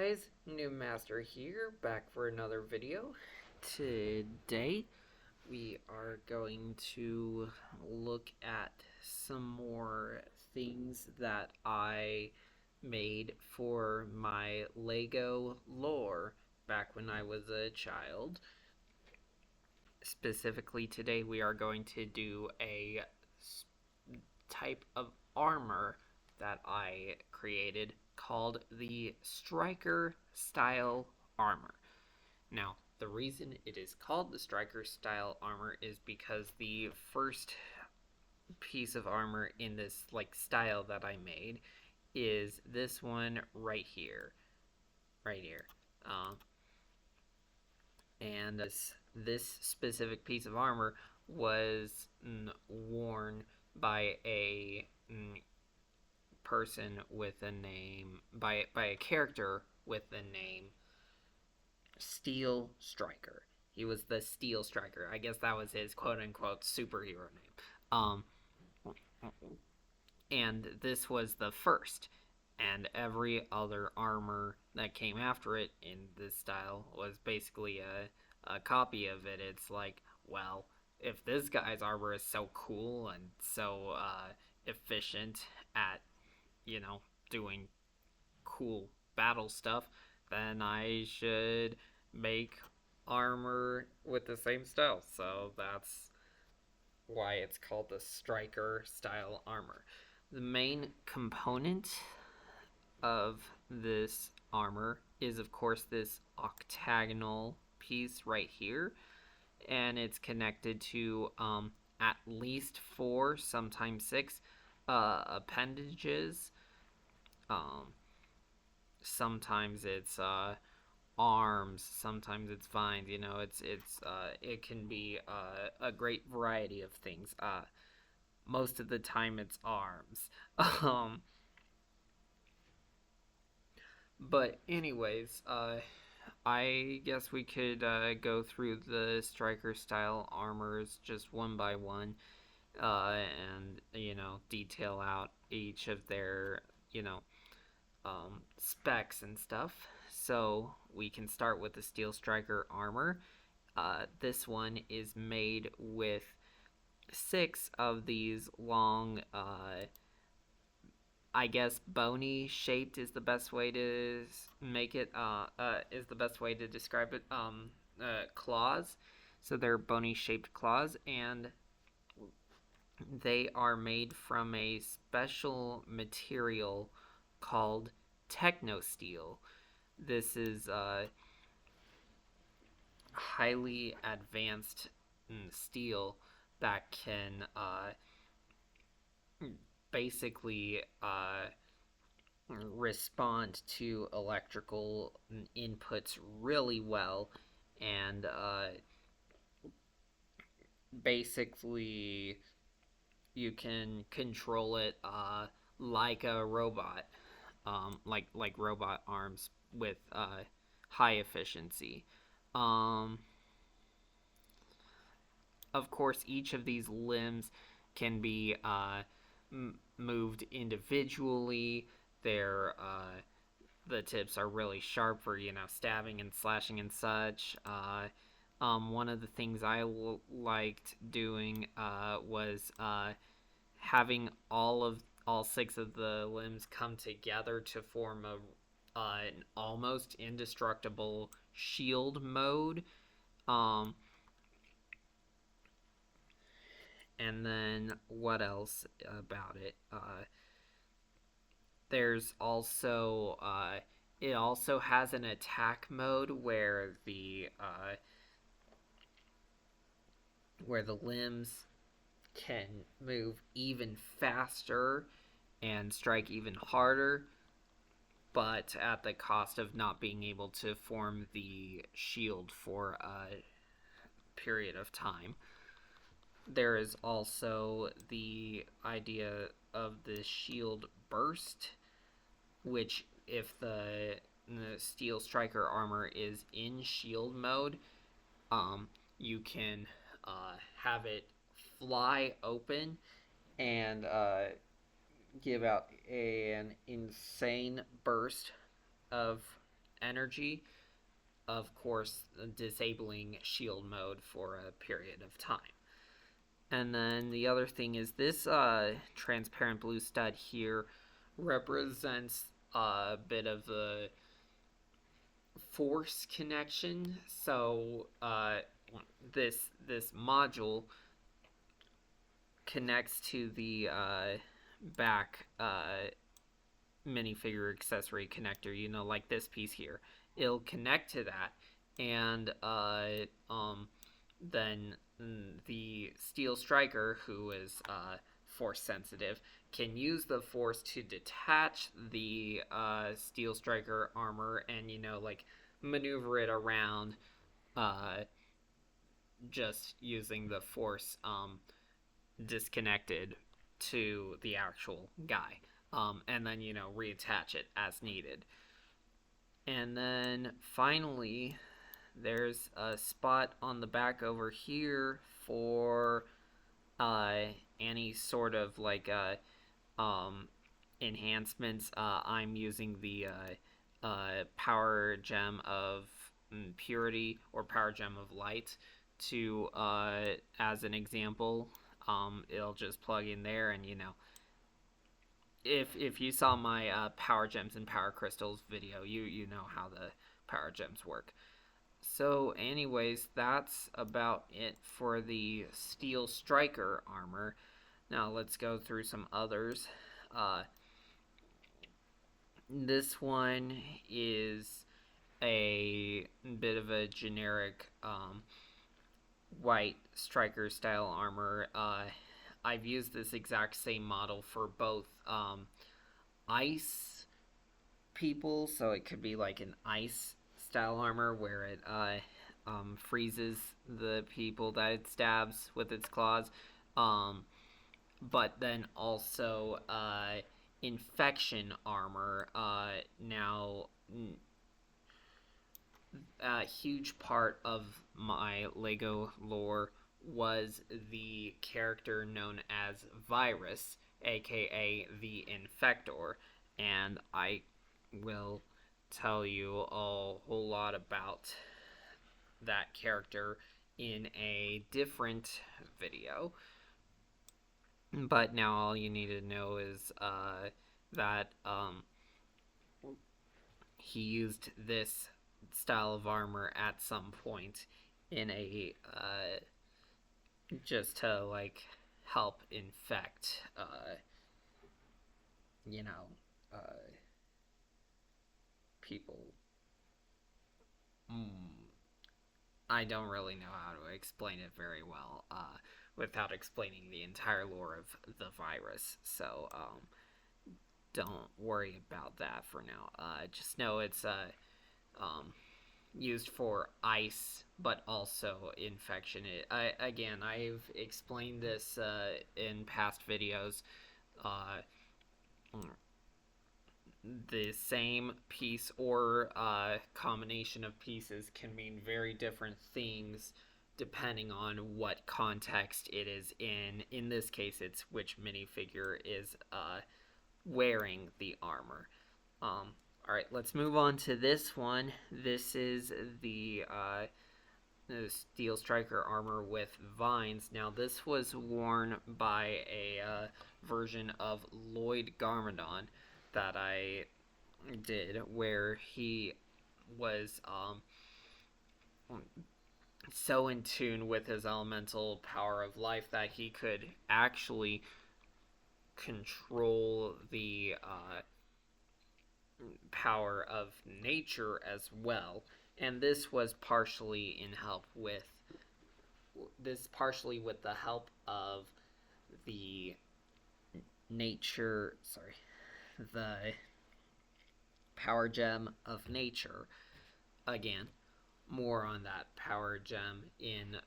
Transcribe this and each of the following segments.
guys, New Master here, back for another video. Today, we are going to look at some more things that I made for my Lego lore back when I was a child. Specifically, today we are going to do a type of armor that I created called the Striker Style Armor. Now, the reason it is called the Striker Style Armor is because the first piece of armor in this style that I made is this one right here, right here. And this specific piece of armor was worn by a person with a name, by a character with the name Steel Striker. He was the Steel Striker. I guess that was his quote unquote superhero name. And this was the first. And every other armor that came after it in this style was basically a copy of it. It's like, well, if this guy's armor is so cool and so efficient at, doing cool battle stuff, then I should make armor with the same style. So that's why it's called the Striker Style Armor. The main component of this armor is, of course, this octagonal piece right here, and it's connected to at least 4, sometimes 6 appendages. Sometimes it's arms, sometimes it's vines. It can be a great variety of things. Most of the time, it's arms. But anyways, I guess we could go through the striker style armors just one by one, and detail out each of their specs and stuff. So we can start with the steel striker armor. This one is made with 6 of these long, I guess bony shaped is the best way to make it. Is the best way to describe it. Claws. So they're bony shaped claws, and they are made from a special material called Technosteel. This is highly advanced steel that can basically respond to electrical inputs really well, and basically you can control it like a robot, like robot arms with high efficiency. Of course, each of these limbs can be moved individually. The tips are really sharp for stabbing and slashing and such. One of the things I liked doing was having all 6 of the limbs come together to form an almost indestructible shield mode. And then what else about it? There's also it also has an attack mode where the limbs can move even faster and strike even harder, but at the cost of not being able to form the shield for a period of time. There is also the idea of the shield burst, which if the steel striker armor is in shield mode, you can have it fly open and give out an insane burst of energy, of course, disabling shield mode for a period of time. And then the other thing is this transparent blue stud here represents a bit of a force connection. So this module connects to the back minifigure accessory connector, you know, like this piece here. It'll connect to that, and then the Steel Striker, who is force sensitive, can use the force to detach the Steel Striker armor and, you know, like maneuver it around just using the force disconnected to the actual guy. And then, you know, reattach it as needed. And then finally, there's a spot on the back over here for any sort of like enhancements. I'm using the Power Gem of Purity or Power Gem of Light to as an example. It'll just plug in there, and you know, if you saw my Power Gems and Power Crystals video, you know how the Power Gems work. So anyways, that's about it for the Steel Striker armor. Now let's go through some others. This one is a bit of a generic white striker style armor. I've used this exact same model for both ice people, so it could be like an ice style armor where it freezes the people that it stabs with its claws, but then also infection armor. Now, a huge part of my Lego lore was the character known as Virus, aka the Infector, and I will tell you a whole lot about that character in a different video. But now all you need to know is that he used this style of armor at some point in a just to like help infect you know people. I don't really know how to explain it very well without explaining the entire lore of the virus, so don't worry about that for now. Just know it's used for ice, but also infection. Again, I've explained this in past videos. The same piece or combination of pieces can mean very different things depending on what context it is in. In this case, it's which minifigure is wearing the armor. Alright, let's move on to this one. This is the Steel Striker armor with vines. Now, this was worn by a version of Lloyd Garmadon that I did, where he was so in tune with his elemental power of life that he could actually control the power of nature as well. And this was partially with the help of the the Power Gem of Nature. Again, more on that Power Gem in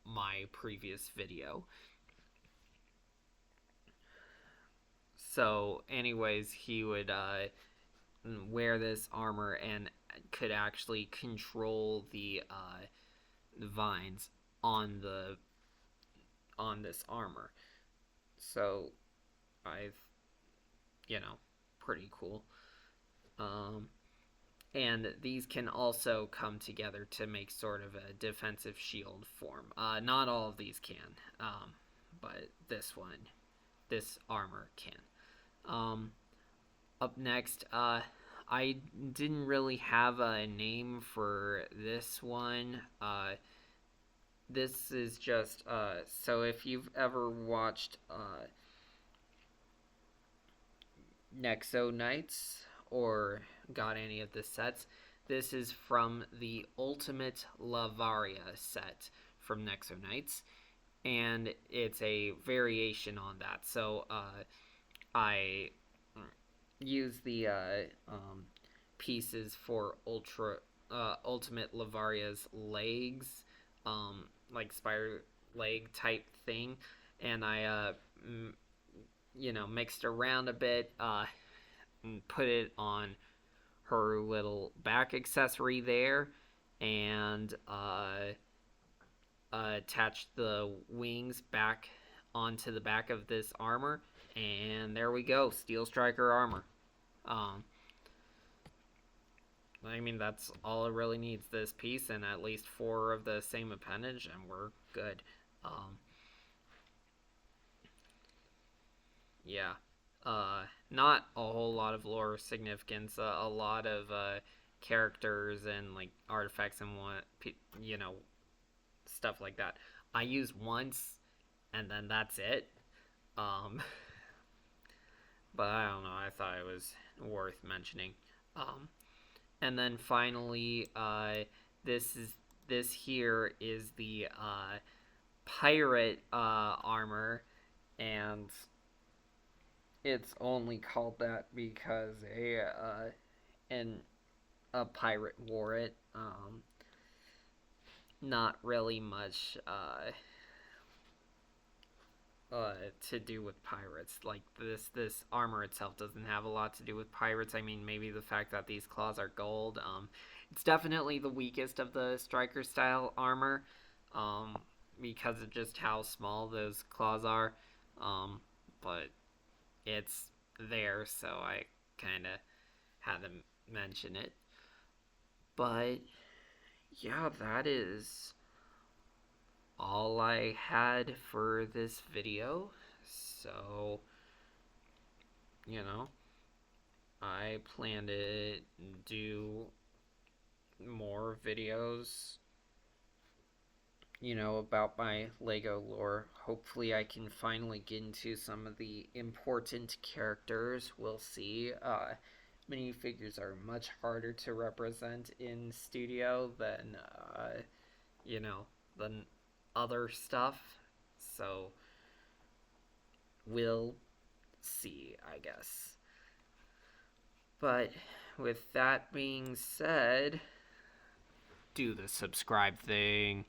my previous video. So anyways, he would wear this armor and could actually control the vines on this armor. So I've, pretty cool. And these can also come together to make sort of a defensive shield form. Not all of these can, but this armor can. Um, Up next, I didn't really have a name for this one. This is just so if you've ever watched Nexo Knights or got any of the sets, this is from the Ultimate Lavaria set from Nexo Knights, and it's a variation on that. So I use the pieces for Ultimate Lavaria's legs, like spider leg type thing, and I mixed around a bit, and put it on her little back accessory there, and attached the wings back onto the back of this armor, and there we go, Steel Striker armor. Um, I mean, that's all it really needs, this piece and at least 4 of the same appendage, and we're good. Yeah. Not a whole lot of lore significance. A lot of characters and like artifacts and stuff like that. I use once, and then that's it. Um, but I don't know. I thought it was worth mentioning. Um, and then finally, this here is the pirate armor, and it's only called that because a pirate wore it. Not really much to do with pirates. Like this armor itself doesn't have a lot to do with pirates. I mean, maybe the fact that these claws are gold. It's definitely the weakest of the striker style armor, because of just how small those claws are. But it's there, so I kind of had to mention it. But yeah, that is all I had for this video. So, you know, I plan to do more videos, about my Lego lore. Hopefully, I can finally get into some of the important characters. We'll see. Minifigures are much harder to represent in studio than, you know, than other stuff. So, we'll see, I guess. But with that being said, do the subscribe thing.